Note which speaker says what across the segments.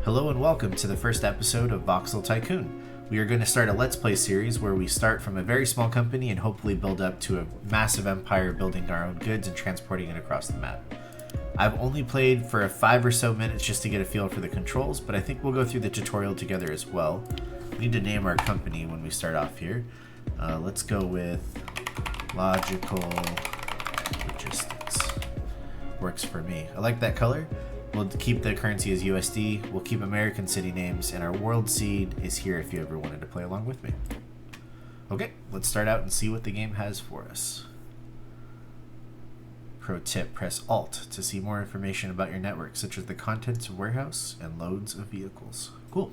Speaker 1: Hello and welcome to the first episode of Voxel Tycoon. We are going to start a Let's Play series where we start from a very small company and hopefully build up to a massive empire, building our own goods and transporting it across the map. I've only played for 5 or so minutes just to get a feel for the controls, but I think we'll go through the tutorial together as well. We need to name our company when we start off here. Let's go with Logical Logistics. Works for me. I like that color. We'll keep the currency as USD, we'll keep American city names, and our world seed is here if you ever wanted to play along with me. Okay, let's start out and see what the game has for us. Pro tip, press Alt to see more information about your network, such as the contents of warehouse and loads of vehicles. Cool.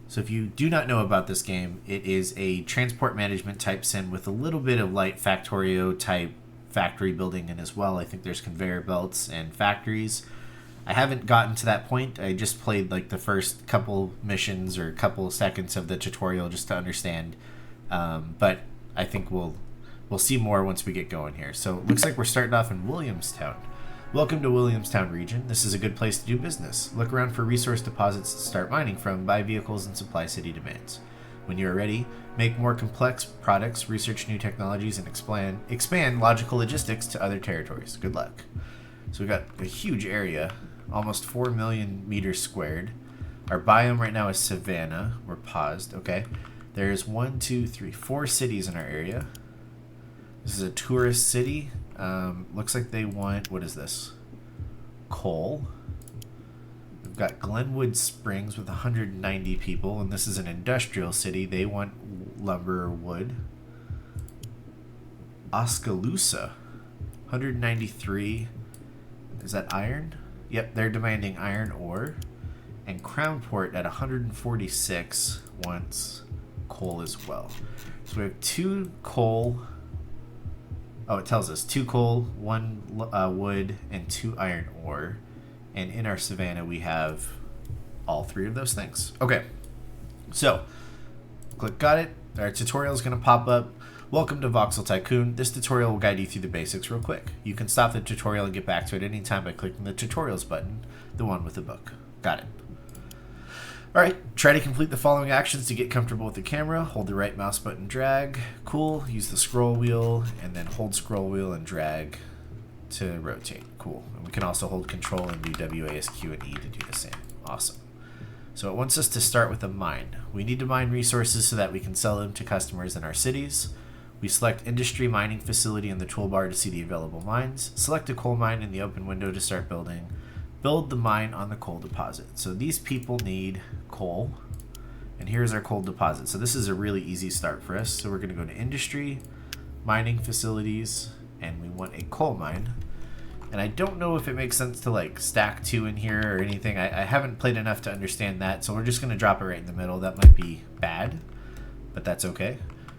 Speaker 1: So if you do not know about this game, it is a transport management type sim with a little bit of light Factorio type factory building in as well. I think there's conveyor belts and factories. I haven't gotten to that point. I just played like the first couple missions or couple seconds of the tutorial just to understand. But I think we'll see more once we get going here. So it looks like we're starting off in Williamstown. Welcome to Williamstown region. This is a good place to do business. Look around for resource deposits to start mining from, buy vehicles, and supply city demands. When you are ready, make more complex products, research new technologies, and expand logical logistics to other territories. Good luck. So we've got a huge area, almost 4 million meters squared. Our biome right now is Savannah. We're paused, okay. There's 4 cities in our area. This is a tourist city. Looks like they want, what is this? Coal. We've got Glenwood Springs with 190 people, and this is an industrial city. They want lumber or wood. Oskaloosa, 193. Is that iron? Yep, they're demanding iron ore. And Crownport at 146 wants coal as well. So we have 2 coal. Oh, it tells us 2 coal, 1 wood, and 2 iron ore. And in our Savannah, we have all 3 of those things. Okay, so click got it. Our tutorial is going to pop up. Welcome to Voxel Tycoon. This tutorial will guide you through the basics real quick. You can stop the tutorial and get back to it anytime by clicking the tutorials button, the one with the book. Got it. Alright, try to complete the following actions to get comfortable with the camera. Hold the right mouse button, drag. Cool. Use the scroll wheel, and then hold scroll wheel and drag to rotate. Cool. And we can also hold control and do WASQ and E to do the same. Awesome. So it wants us to start with a mine. We need to mine resources so that we can sell them to customers in our cities. We select industry mining facility in the toolbar to see the available mines. Select a coal mine in the open window to start building. Build the mine on the coal deposit. So these people need coal, and here's our coal deposit. So this is a really easy start for us. So we're going to go to industry, mining facilities, and we want a coal mine. And I don't know if it makes sense to like stack 2 in here or anything. I haven't played enough to understand that, so we're just going to drop it right in the middle. That might be bad, but that's okay.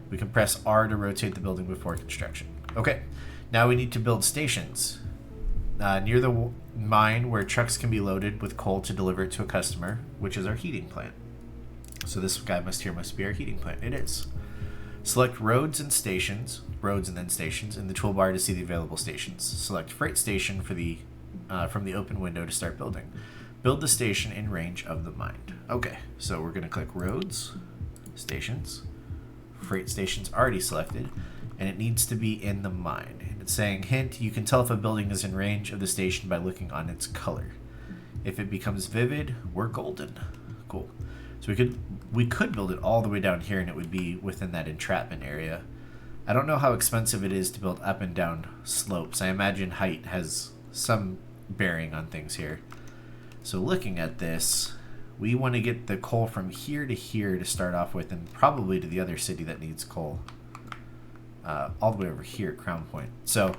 Speaker 1: We can press R to rotate the building before construction. Okay, now we need to build stations near the mine where trucks can be loaded with coal to deliver it to a customer, which is our heating plant. So this guy must be our heating plant. It is. Select roads and then stations in the toolbar to see the available stations. Select freight station for the from the open window to start building. Build the station in range of the mine. Okay, so we're going to click roads, stations. Freight station's already selected, and it needs to be in the mine. And it's saying, hint, you can tell if a building is in range of the station by looking on its color. If it becomes vivid, we're golden. Cool. So we could build it all the way down here and it would be within that entrapment area. I don't know how expensive it is to build up and down slopes. I imagine height has some bearing on things here. So looking at this, we want to get the coal from here to here to start off with, and probably to the other city that needs coal. All the way over here, Crown Point. So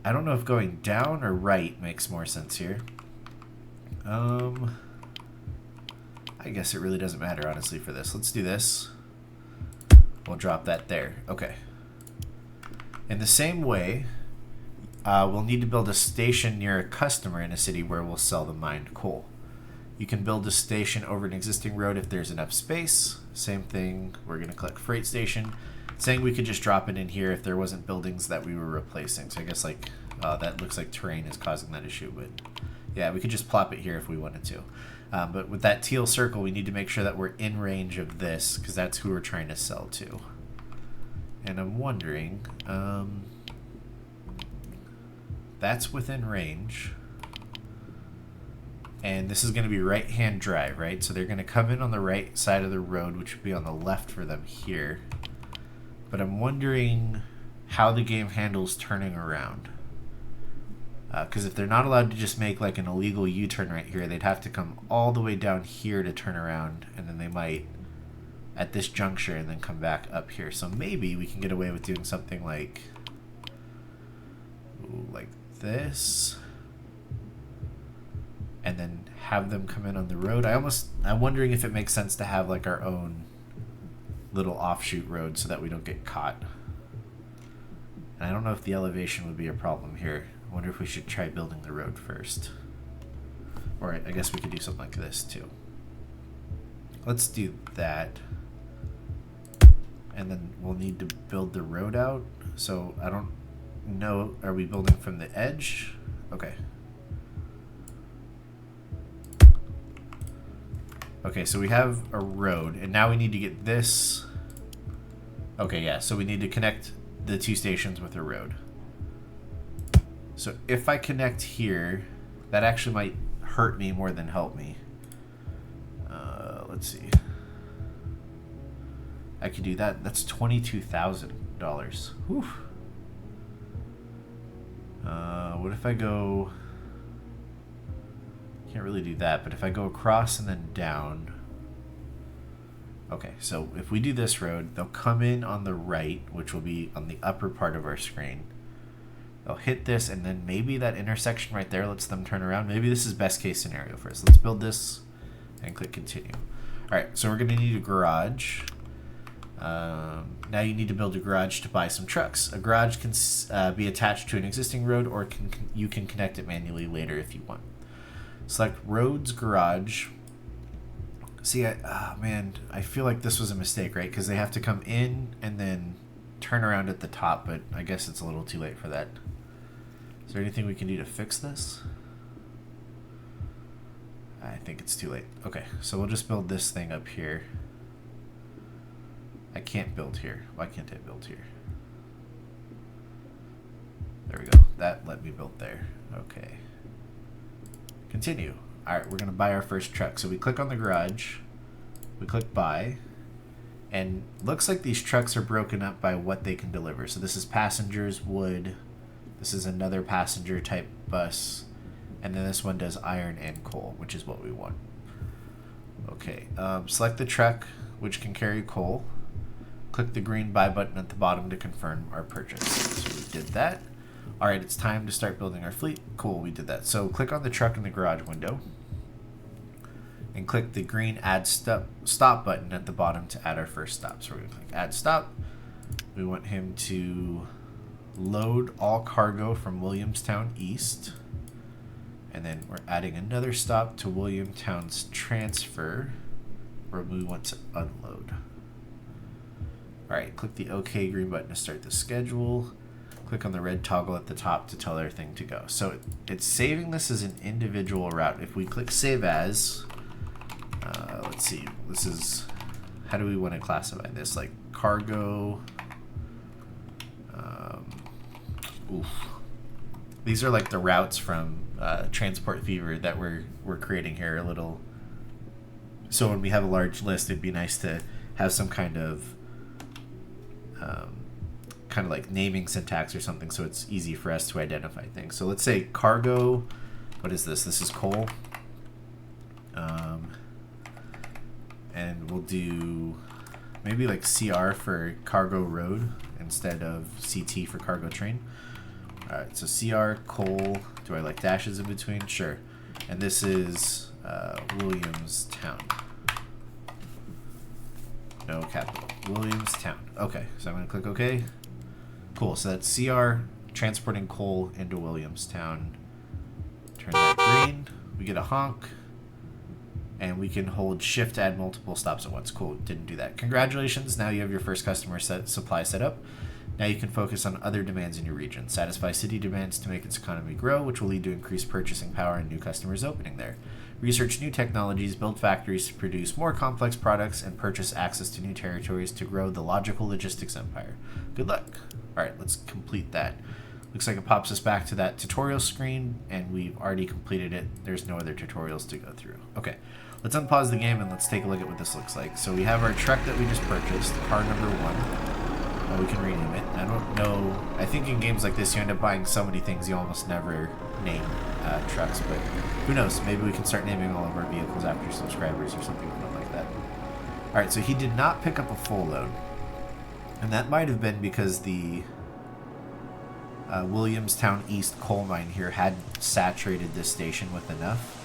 Speaker 1: I don't know if going down or right makes more sense here. I guess it really doesn't matter, honestly, for this. Let's do this. We'll drop that there. Okay. In the same way, we'll need to build a station near a customer in a city where we'll sell the mined coal. You can build a station over an existing road if there's enough space. Same thing, we're going to click freight station. It's saying we could just drop it in here if there wasn't buildings that we were replacing. So I guess like that looks like terrain is causing that issue, but Yeah, we could just plop it here if we wanted to. But with that teal circle, we need to make sure that we're in range of this, because that's who we're trying to sell to. And I'm wondering, that's within range. And this is going to be right-hand drive, right? So they're going to come in on the right side of the road, which would be on the left for them here. But I'm wondering how the game handles turning around. Because if they're not allowed to just make like an illegal U-turn right here, they'd have to come all the way down here to turn around, and then they might at this juncture and then come back up here. So maybe we can get away with doing something like this, and then have them come in on the road. I'm wondering if it makes sense to have like our own little offshoot road so that we don't get caught. And I don't know if the elevation would be a problem here. I wonder if we should try building the road first. Or I guess we could do something like this too. Let's do that. And then we'll need to build the road out. So I don't know, are we building from the edge? Okay. Okay, so we have a road, and now we need to get this. Okay, yeah, so we need to connect the two stations with a road. So if I connect here, that actually might hurt me more than help me. Let's see. I could do that. That's $22,000. Whew. What if I go... Can't really do that, but if I go across and then down... Okay, so if we do this road, they'll come in on the right, which will be on the upper part of our screen. They'll hit this, and then maybe that intersection right there lets them turn around. Maybe this is best case scenario for us. Let's build this and click continue. Alright, so we're going to need a garage. Now you need to build a garage to buy some trucks. A garage can be attached to an existing road, or you can connect it manually later if you want. Select roads garage. See, man, I feel like this was a mistake, right? Because they have to come in and then turn around at the top, but I guess it's a little too late for that. Is there anything we can do to fix this? I think it's too late. Okay, so we'll just build this thing up here. I can't build here. Why can't I build here? There we go. That let me build there. Okay. Continue. Alright, we're going to buy our first truck. So we click on the garage. We click buy. And looks like these trucks are broken up by what they can deliver. So this is passengers, wood. This is another passenger type bus. And then this one does iron and coal, which is what we want. Okay. Select the truck, which can carry coal. Click the green buy button at the bottom to confirm our purchase. So we did that. Alright, it's time to start building our fleet. Cool, we did that. So click on the truck in the garage window. And click the green add stop button at the bottom to add our first stop. So we're going to click add stop. We want him to load all cargo from Williamstown East. And then we're adding another stop to Williamstown's transfer, where we want to unload. Alright, click the OK green button to start the schedule. Click on the red toggle at the top to tell everything to go. So it's saving this as an individual route. If we click save as, let's see, this is, how do we want to classify this? Like cargo, These are like the routes from Transport Fever that we're creating here a little. So when we have a large list, it'd be nice to have some kind of like naming syntax or something, so it's easy for us to identify things. So let's say cargo. What is this? This is coal. And we'll do maybe like CR for cargo road instead of CT for cargo train. Alright, so CR, coal. Do I like dashes in between? Sure. And this is Williamstown. No capital. Williamstown. Okay, so I'm going to click OK. Cool, so that's CR transporting coal into Williamstown. Turn that green. We get a honk. And we can hold shift to add multiple stops at once. Cool, didn't do that. Congratulations, now you have your first customer supply set up. Now you can focus on other demands in your region. Satisfy city demands to make its economy grow, which will lead to increased purchasing power and new customers opening there. Research new technologies, build factories to produce more complex products, and purchase access to new territories to grow the logical logistics empire. Good luck. Alright, let's complete that. Looks like it pops us back to that tutorial screen, and we've already completed it. There's no other tutorials to go through. Okay, let's unpause the game and let's take a look at what this looks like. So we have our truck that we just purchased, car number 1. We can rename it. I don't know. I think in games like this, you end up buying so many things you almost never name trucks, but who knows? Maybe we can start naming all of our vehicles after subscribers or something like that. Alright, so he did not pick up a full load. And that might have been because the Williamstown East coal mine here had saturated this station with enough.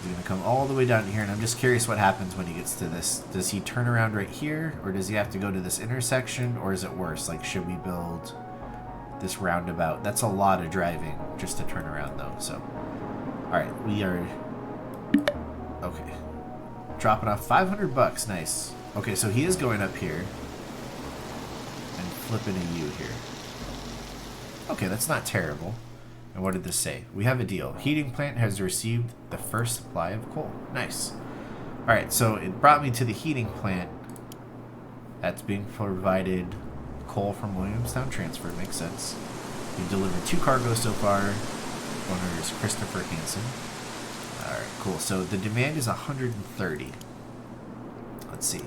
Speaker 1: He's going to come all the way down here, and I'm just curious what happens when he gets to this. Does he turn around right here, or does he have to go to this intersection, or is it worse? Like, should we build this roundabout? That's a lot of driving just to turn around, though, so. Alright, we are... Okay. Dropping off 500 bucks, nice. Okay, so he is going up here and flipping a U here. Okay, that's not terrible. And what did this say? We have a deal. Heating plant has received the first supply of coal. Nice. Alright, so it brought me to the heating plant. That's being provided coal from Williamstown Transfer. Makes sense. We've delivered 2 cargoes so far. Owner is Christopher Hansen. Alright, cool. So the demand is 130. Let's see.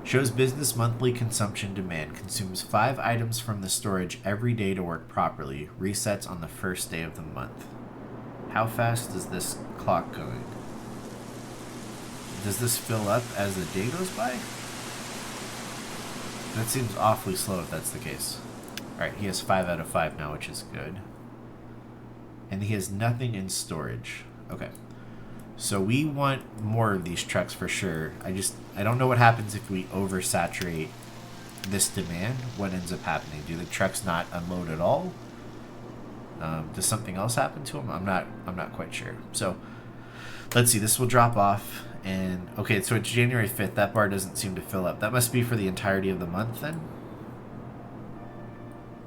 Speaker 1: Shows business monthly consumption demand. Consumes 5 items from the storage every day to work properly. Resets on the first day of the month. How fast is this clock going? Does this fill up as the day goes by? That seems awfully slow if that's the case. Alright, he has 5 out of 5 now, which is good. And he has nothing in storage. Okay. So we want more of these trucks for sure. I don't know what happens if we oversaturate this demand. What ends up happening? Do the trucks not unload at all? Does something else happen to them? I'm not quite sure. So let's see. This will drop off, and okay. So it's January 5th. That bar doesn't seem to fill up. That must be for the entirety of the month then.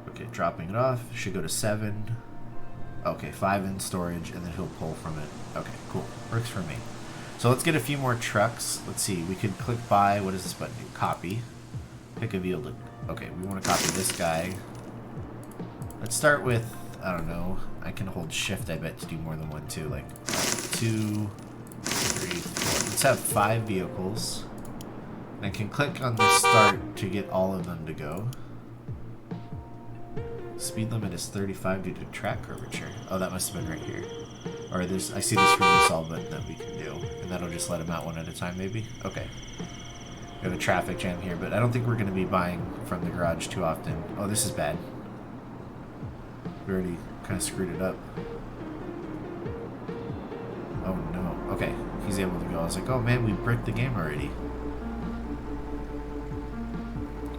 Speaker 1: Okay, dropping it off. Should go to 7. Okay, 5 in storage, and then he'll pull from it. Okay, cool. Works for me. So let's get a few more trucks. Let's see. We could click buy. What does this button do? Copy. Pick a vehicle. Okay, we want to copy this guy. Let's start with, I don't know. I can hold shift, I bet, to do more than 1, too. Like 2, 3, 4. Let's have 5 vehicles. And I can click on the start to get all of them to go. Speed limit is 35 due to track curvature. Oh, that must have been right here. Or this, I see this release all button that we can do. And that'll just let them out one at a time, maybe? Okay. We have a traffic jam here, but I don't think we're going to be buying from the garage too often. Oh, this is bad. We already kind of screwed it up. Oh, no. Okay, he's able to go. I was like, oh man, we bricked the game already.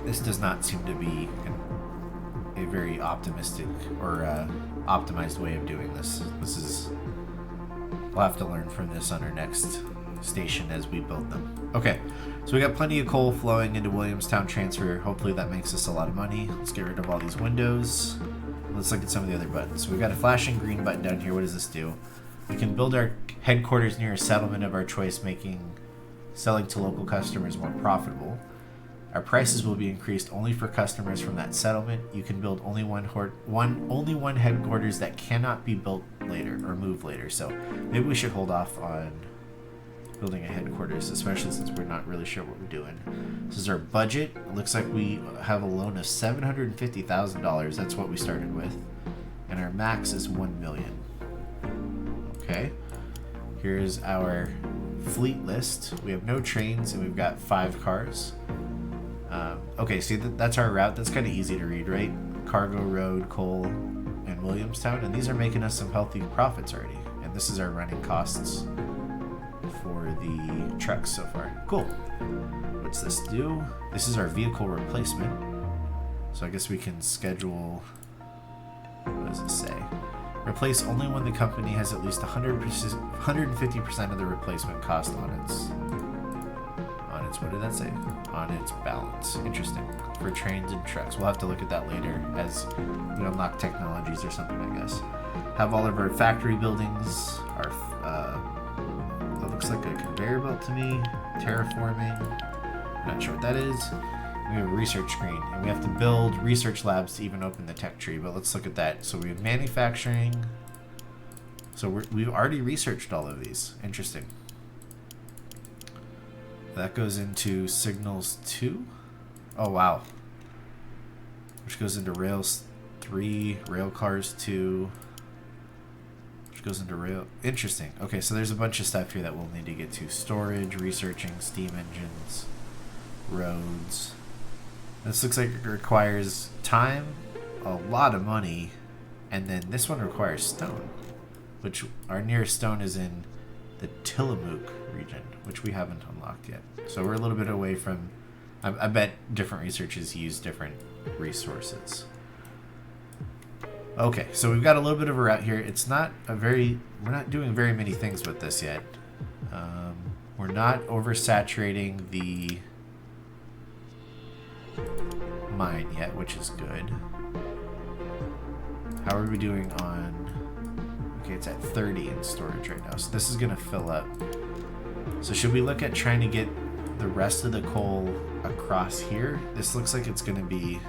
Speaker 1: This does not seem to be a very optimistic or optimized way of doing this. We'll have to learn from this on our next station as we build them. Okay, so we got plenty of coal flowing into Williamstown Transfer. Hopefully that makes us a lot of money. Let's get rid of all these windows. Let's look at some of the other buttons. So we've got a flashing green button down here. What does this do? We can build our headquarters near a settlement of our choice, making selling to local customers more profitable. Our prices will be increased only for customers from that settlement. You can build only one headquarters that cannot be built later or moved later. So maybe we should hold off on building a headquarters, especially since we're not really sure what we're doing. This is our budget. It looks like we have a loan of $750,000. That's what we started with. And our max is $1 million. Okay. Here's our fleet list. We have no trains and we've got 5 cars. Okay, see, that's our route. That's kind of easy to read, right? Cargo, road, coal, and Williamstown. And these are making us some healthy profits already. And this is our running costs for the trucks so far. Cool. What's this do? This is our vehicle replacement. So I guess we can schedule... What does it say? Replace only when the company has at least 150% of the replacement cost on its its, what did that say? On its balance. Interesting. For trains and trucks. We'll have to look at that later as we unlock technologies or something, I guess. Have all of our factory buildings, our, that looks like a conveyor belt to me. Terraforming. Not sure what that is. We have a research screen, and we have to build research labs to even open the tech tree, but let's look at that. So we have manufacturing. So we've already researched all of these. Interesting. That goes into signals 2. Oh, wow. Which goes into rails 3, rail cars 2. Which goes into rail. Interesting. Okay, so there's a bunch of stuff here that we'll need to get to. Storage, researching, steam engines, roads. This looks like it requires time, a lot of money, and then this one requires stone, which our nearest stone is in the Tillamook region, which we haven't unlocked yet. So we're a little bit away from, I bet different researchers use different resources. Okay, so we've got a little bit of a route here. It's not a very, we're not doing very many things with this yet. We're not oversaturating the mine yet, which is good. How are we doing on... Okay, it's at 30 in storage right now, so this is going to fill up. So should we look at trying to get the rest of the coal across here? This looks like it's going to be...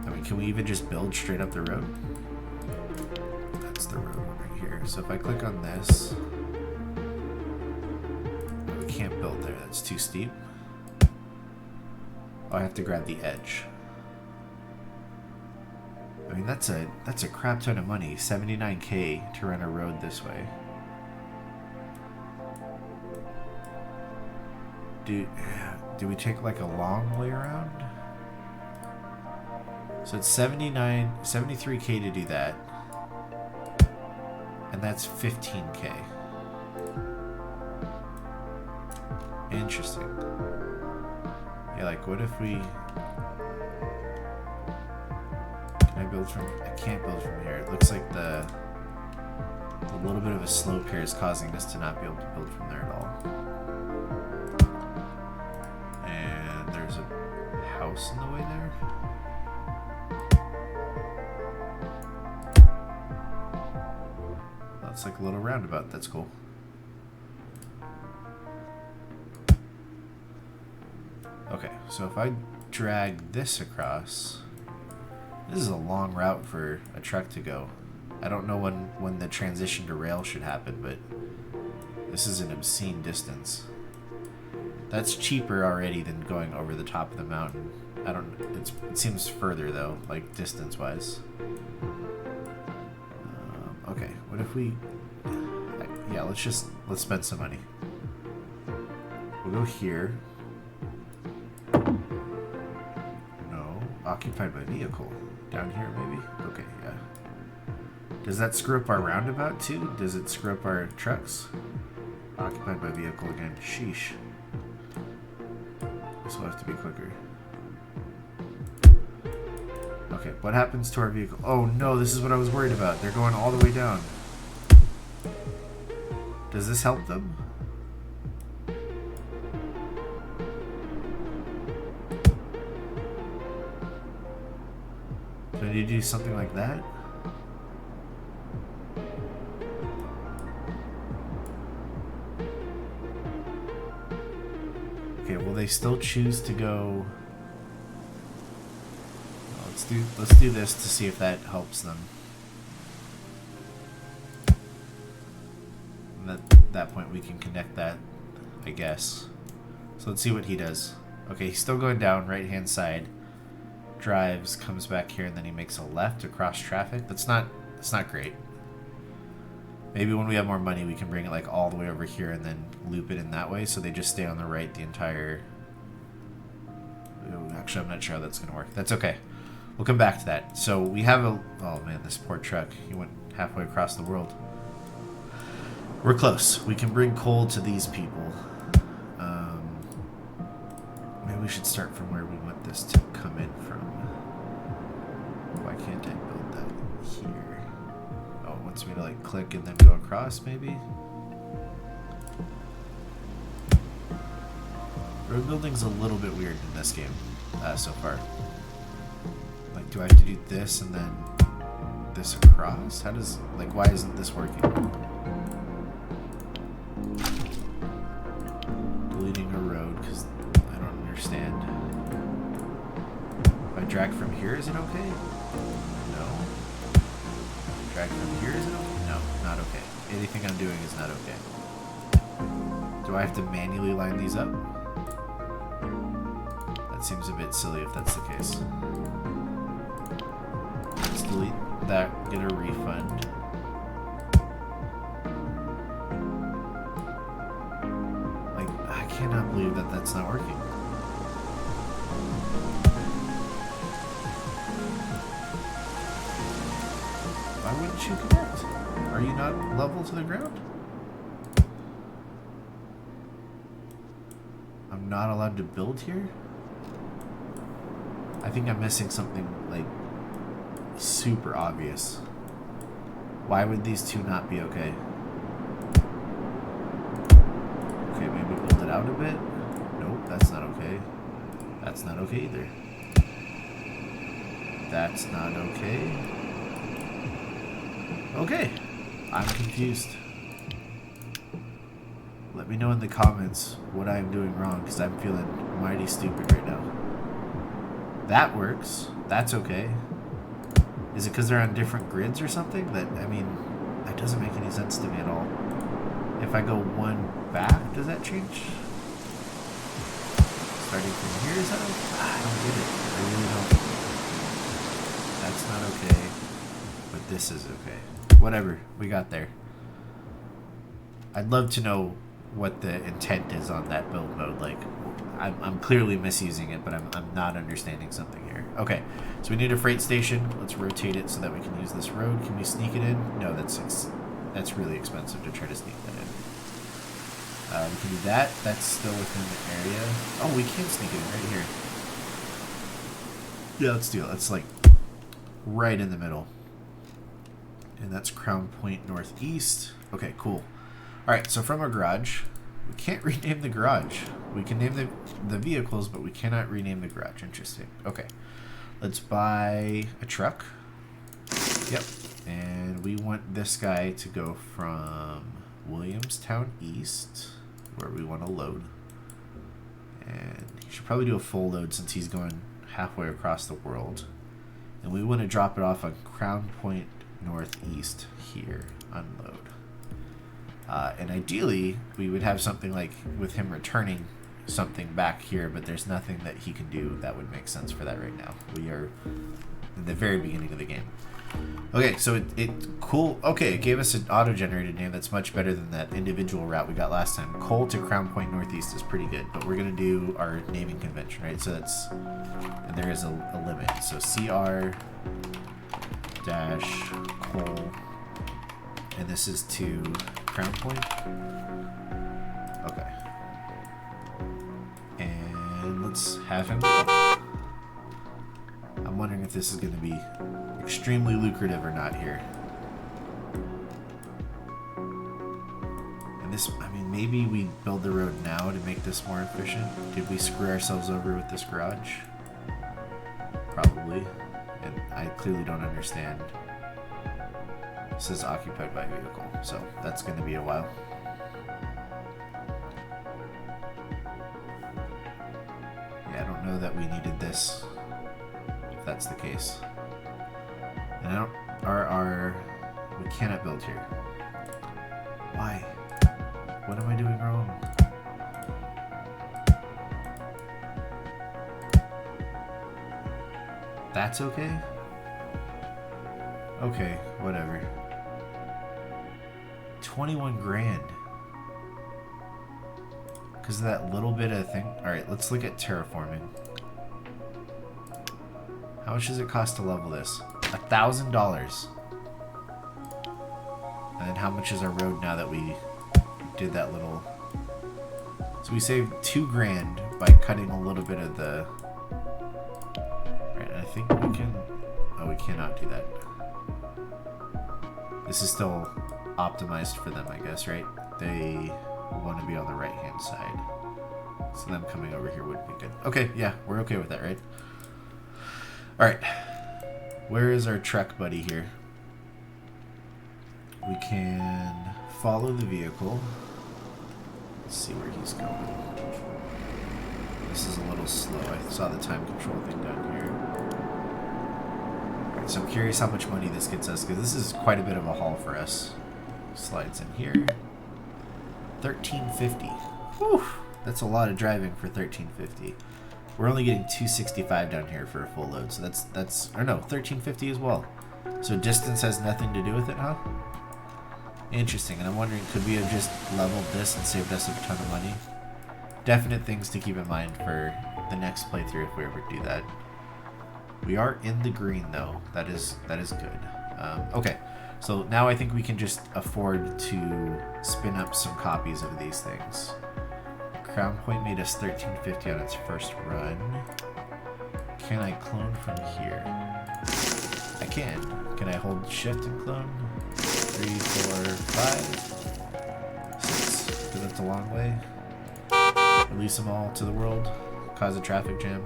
Speaker 1: I mean, can we even just build straight up the road? That's the road right here. So if I click on this... We can't build there, that's too steep. Oh, I have to grab the edge. I mean, that's a crap ton of money. 79K to run a road this way. Do we take like a long way around? So it's 73K to do that. And that's 15K. Interesting. Yeah, like what if we... Can I build from... I can't build from here. It looks like the little bit of a slope here is causing us to not be able to build from there at all. And there's a house in the way there. That's like a little roundabout. That's cool. Okay, so if I drag this across, this is a long route for a truck to go. I don't know when the transition to rail should happen, but this is an obscene distance. That's cheaper already than going over the top of the mountain. I don't. It seems further though, like distance-wise. Okay, what if we? Yeah, let's spend some money. We'll go here. No, occupied by vehicle. Down here, maybe? Okay, yeah. Does that screw up our roundabout, too? Does it screw up our trucks? Occupied by vehicle again. Sheesh. This will have to be quicker. Okay, what happens to our vehicle? Oh, no, this is what I was worried about. They're going all the way down. Does this help them? Do I need to do something like that? Okay, will they still choose to go? Let's do this to see if that helps them. And at that point we can connect that, I guess. So let's see what he does. Okay, he's still going down right hand side. Drives, comes back here, and then he makes a left across traffic. That's not great. Maybe when we have more money we can bring it like all the way over here and then loop it in that way so they just stay on the right the entire... Ooh, actually I'm not sure how that's gonna work. That's okay. We'll come back to that. So we have a... Oh man, this poor truck. He went halfway across the world. We're close. We can bring coal to these people. Maybe we should start from where we want this to come in from. Why can't I build that here? Oh, it wants me to like click and then go across, maybe? Road building's a little bit weird in this game so far. Like, do I have to do this and then this across? How does, like, why isn't this working? Deleting a road because I don't understand. If I drag from here, is it okay? No. Drag from here, is it okay? No, not okay. Anything I'm doing is not okay. Do I have to manually line these up? That seems a bit silly if that's the case. Let's delete that, get a refund. Like, I cannot believe that that's not working. Why wouldn't you connect? Are you not level to the ground? I'm not allowed to build here? I think I'm missing something, like, super obvious. Why would these two not be okay? Okay, maybe build it out a bit. Nope, that's not okay. That's not okay either. That's not okay. Okay, I'm confused. Let me know in the comments what I'm doing wrong, because I'm feeling mighty stupid right now. That works. That's okay. Is it because they're on different grids or something? That, I mean, that doesn't make any sense to me at all. If I go one back, does that change? Starting from here, is that okay? I don't get it. I really don't. That's not okay. But this is okay. Whatever. We got there. I'd love to know what the intent is on that build mode. Like, I'm clearly misusing it, but I'm not understanding something here. Okay, so we need a freight station. Let's rotate it so that we can use this road. Can we sneak it in? No, that's really expensive to try to sneak that in. We can do that. That's still within the area. Oh, we can sneak it in right here. Yeah, let's do it. That's like right in the middle. And that's Crown Point Northeast. Okay, cool. All right, so from our garage, we can't rename the garage. We can name the vehicles, but we cannot rename the garage. Interesting. Okay, let's buy a truck. Yep, and we want this guy to go from Williamstown East, where we want to load. And he should probably do a full load since he's going halfway across the world. And we want to drop it off on Crown Point Northeast here, unload. And ideally, we would have something like with him returning something back here, but there's nothing that he can do that would make sense for that right now. We are in the very beginning of the game. Okay, so it cool. Okay, it gave us an auto-generated name that's much better than that individual route we got last time. Coal to Crown Point Northeast is pretty good, but we're going to do our naming convention, right? So that's, and there is a limit. So CR-coal, and this is to Crown Point. Okay. And let's have him go. I'm wondering if this is going to be extremely lucrative or not here. And this, I mean, maybe we build the road now to make this more efficient. Did we screw ourselves over with this garage? Probably. And I clearly don't understand. It says occupied by vehicle, so that's going to be a while. Yeah, I don't know that we needed this, if that's the case. And I don't, we cannot build here. Why? What am I doing wrong? That's okay? Okay, whatever. 21 grand. Because of that little bit of thing. Alright, let's look at terraforming. How much does it cost to level this? $1,000. And then how much is our road now that we did that little... So we saved 2 grand by cutting a little bit of the... Right, I think we can... Oh, we cannot do that. This is still optimized for them, I guess, right? They want to be on the right-hand side. So them coming over here would be good. Okay, yeah, we're okay with that, right? Alright. Where is our truck buddy here? We can follow the vehicle. Let's see where he's going. This is a little slow. I saw the time control thing down here. Alright, so I'm curious how much money this gets us, because this is quite a bit of a haul for us. Slides in here. 1350. Whew! That's a lot of driving for 1350. We're only getting 265 down here for a full load, so that's or no, 1350 as well. So distance has nothing to do with it, huh? Interesting, and I'm wondering, could we have just leveled this and saved us a ton of money? Definite things to keep in mind for the next playthrough if we ever do that. We are in the green though. That is good. Okay, so now I think we can just afford to spin up some copies of these things. Crown Point made us 1350 on its first run. Can I clone from here? I can. Can I hold shift and clone? 3, 4, 5, 6. Because that's a long way. Release them all to the world. Cause a traffic jam.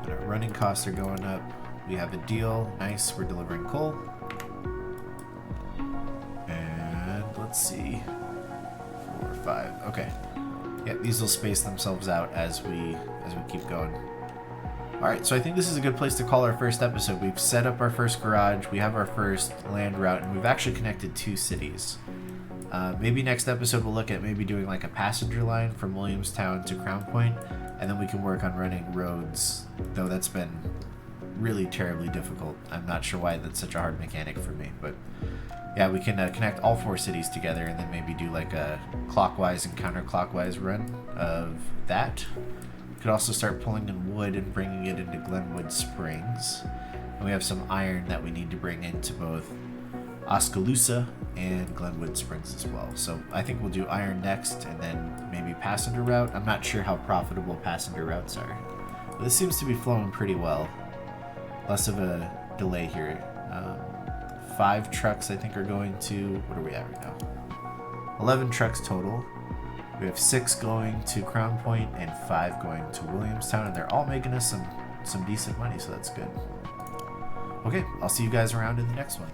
Speaker 1: And our running costs are going up. We have a deal. Nice, we're delivering coal. And let's see. 4, 5. Okay. Yeah, these will space themselves out as we keep going. Alright, so I think this is a good place to call our first episode. We've set up our first garage, we have our first land route, and we've actually connected 2 cities. Maybe next episode we'll look at maybe doing like a passenger line from Williamstown to Crown Point, and then we can work on running roads, though that's been really terribly difficult. I'm not sure why that's such a hard mechanic for me, but yeah, we can connect all 4 cities together and then maybe do like a clockwise and counterclockwise run of that. We could also start pulling in wood and bringing it into Glenwood Springs. And we have some iron that we need to bring into both Oskaloosa and Glenwood Springs as well. So I think we'll do iron next and then maybe passenger route. I'm not sure how profitable passenger routes are. But this seems to be flowing pretty well. Less of a delay here. 5 trucks I think are going to, what are we at right now? 11 trucks total. We have 6 going to Crown Point and 5 going to Williamstown, and they're all making us some decent money, so that's good. Okay, I'll see you guys around in the next one.